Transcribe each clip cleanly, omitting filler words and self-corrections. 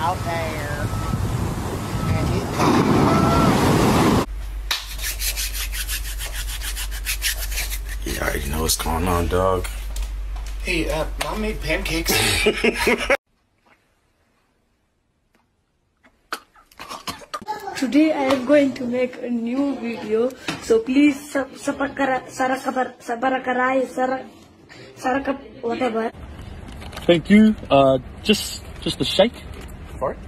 out there. And you already know what's going on, dog. hey, Mom made pancakes. Today I am going to make a new video, so please whatever. Thank you. Just a shake. Fart?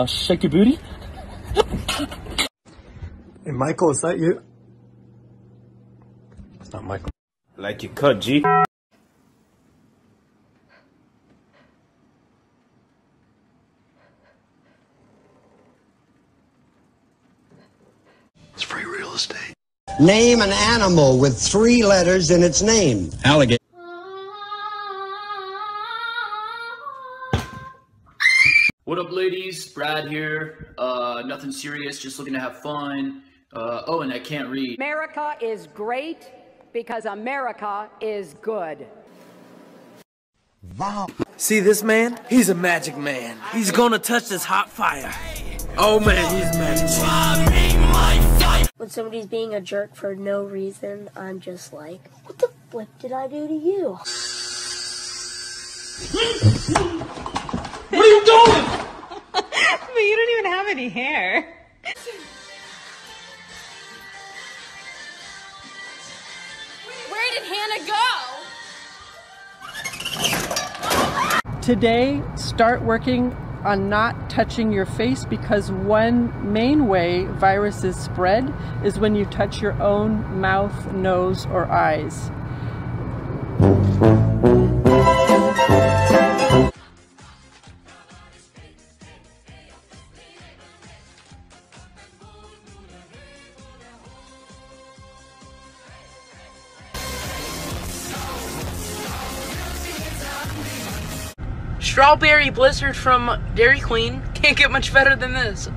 Shake your booty. Hey, Michael, is that you? It's not Michael. Like you cut, G. It's free real estate. Name an animal with 3 letters in its name. Alligator. What up, ladies? Brad here. Nothing serious, just looking to have fun. Oh, and I can't read. America is great because America is good. Wow. See this man? He's a magic man. He's gonna touch this hot fire. Oh man, he's magic. When somebody's being a jerk for no reason, I'm just like, what the flip did I do to you? What are you doing? But you don't even have any hair. Where did Hannah go? Today, start working on not touching your face, because one main way viruses spread is when you touch your own mouth, nose, or eyes. Strawberry blizzard from Dairy Queen. Can't get much better than this.